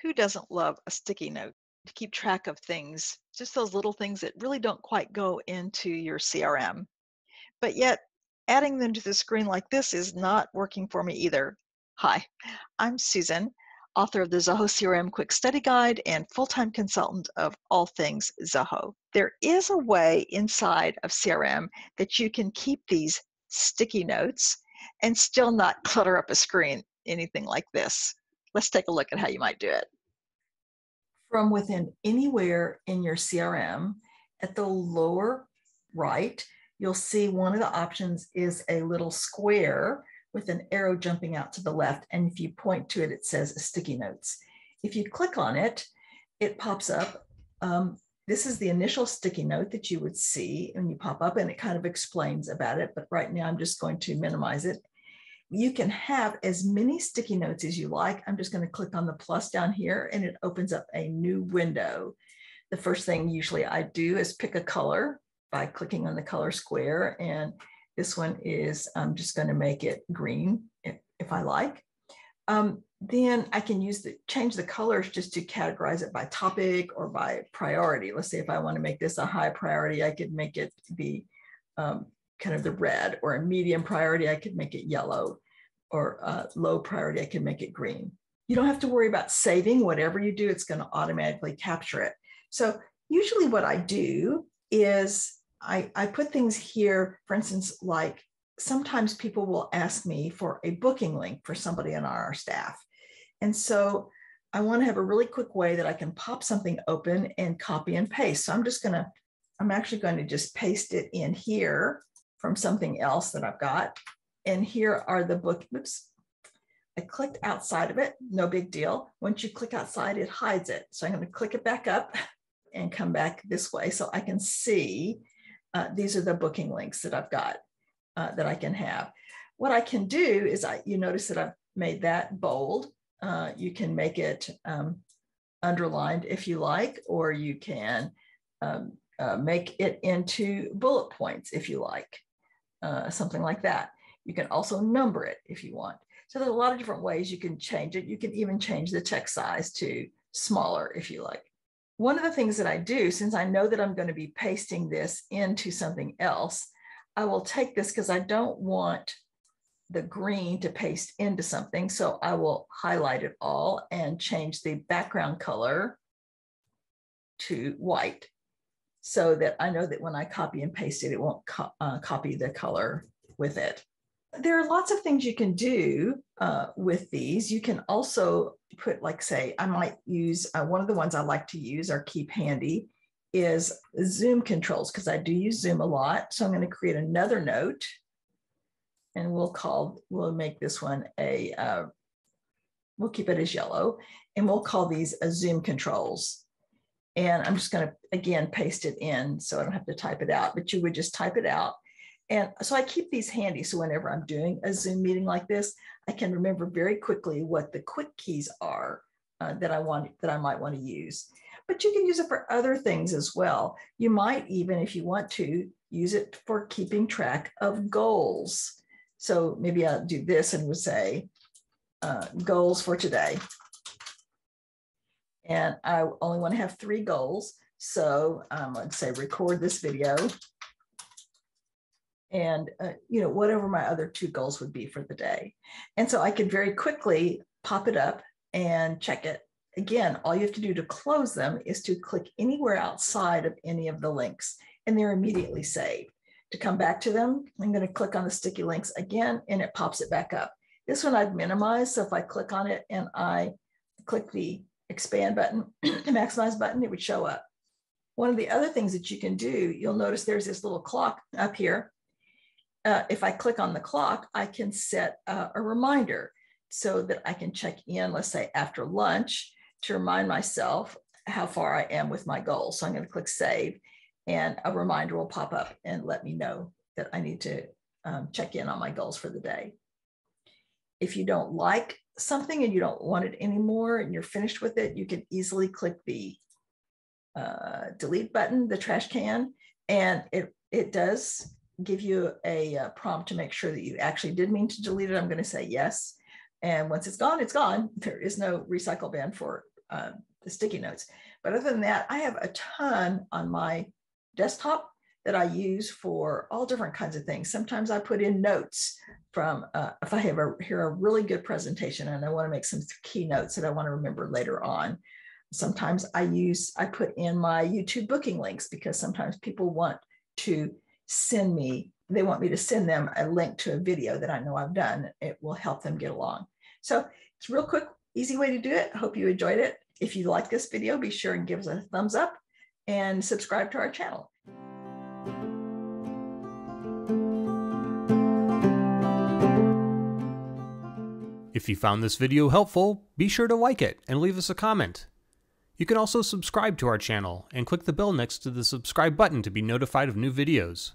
Who doesn't love a sticky note to keep track of things, just those little things that really don't quite go into your CRM? But yet, adding them to the screen like this is not working for me either. Hi, I'm Susan, author of the Zoho CRM Quick Study Guide and full-time consultant of all things Zoho. There is a way inside of CRM that you can keep these sticky notes and still not clutter up a screen, anything like this. Let's take a look at how you might do it. From within anywhere in your CRM, at the lower right, you'll see one of the options is a little square with an arrow jumping out to the left. And if you point to it, it says sticky notes. If you click on it, it pops up. This is the initial sticky note that you would see when you pop up, and it kind of explains about it. But right now I'm just going to minimize it. You can have as many sticky notes as you like. I'm just going to click on the plus down here and it opens up a new window. The first thing usually I do is pick a color by clicking on the color square. And this one is, I'm just going to make it green if I like. Then I can change the colors just to categorize it by topic or by priority. Let's say if I want to make this a high priority, I could make it the kind of the red, or a medium priority, I could make it yellow, or low priority, I can make it green. You don't have to worry about saving. Whatever you do, it's going to automatically capture it. So usually what I do is I put things here, for instance, like sometimes people will ask me for a booking link for somebody on our staff. And so I want to have a really quick way that I can pop something open and copy and paste. So I'm actually going to just paste it in here from something else that I've got. And here are the oops, I clicked outside of it, no big deal. Once you click outside, it hides it. So I'm going to click it back up and come back this way so I can see these are the booking links that I've got that I can have. What I can do is you notice that I've made that bold. You can make it underlined if you like, or you can make it into bullet points if you like. Something like that. You can also number it if you want. So there's a lot of different ways you can change it. You can even change the text size to smaller if you like. One of the things that I do, since I know that I'm going to be pasting this into something else, I will take this because I don't want the green to paste into something. So I will highlight it all and change the background color to white, so that I know that when I copy and paste it, it won't copy the color with it. There are lots of things you can do with these. You can also put, like, say, I might use, one of the ones I like to use or keep handy is Zoom controls, because I do use Zoom a lot. So I'm going to create another note, and we'll make this one we'll keep it as yellow, and we'll call these Zoom controls. And I'm just going to, again, paste it in so I don't have to type it out, but you would just type it out. And so I keep these handy. So whenever I'm doing a Zoom meeting like this, I can remember very quickly what the quick keys are that I might want to use. But you can use it for other things as well. You might even, if you want to, use it for keeping track of goals. So maybe I'll do this and we'll say goals for today. And I only want to have 3 goals. So let's say record this video. And, whatever my other 2 goals would be for the day. And so I could very quickly pop it up and check it. Again, all you have to do to close them is to click anywhere outside of any of the links, and they're immediately saved. To come back to them, I'm going to click on the sticky links again, and it pops it back up. This one I've minimized. So if I click on it and I click the expand button, the maximize button, it would show up. One of the other things that you can do, you'll notice there's this little clock up here. If I click on the clock, I can set a reminder so that I can check in, let's say after lunch, to remind myself how far I am with my goals. So I'm going to click save, and a reminder will pop up and let me know that I need to check in on my goals for the day. If you don't like something and you don't want it anymore and you're finished with it, you can easily click the delete button, the trash can, and it does give you a prompt to make sure that you actually did mean to delete it. I'm going to say yes. And once it's gone, it's gone. There is no recycle bin for the sticky notes. But other than that, I have a ton on my desktop that I use for all different kinds of things. Sometimes I put in notes from, if I have hear a really good presentation and I want to make some key notes that I want to remember later on. Sometimes I put in my YouTube booking links because sometimes people want to send me, they want me to send them a link to a video that I know I've done. It will help them get along. So it's a real quick, easy way to do it. I hope you enjoyed it. If you like this video, be sure and give us a thumbs up and subscribe to our channel. If you found this video helpful, be sure to like it and leave us a comment. You can also subscribe to our channel and click the bell next to the subscribe button to be notified of new videos.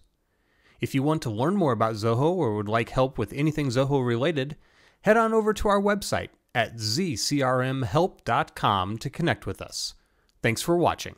If you want to learn more about Zoho or would like help with anything Zoho related, head on over to our website at zcrmhelp.com to connect with us. Thanks for watching.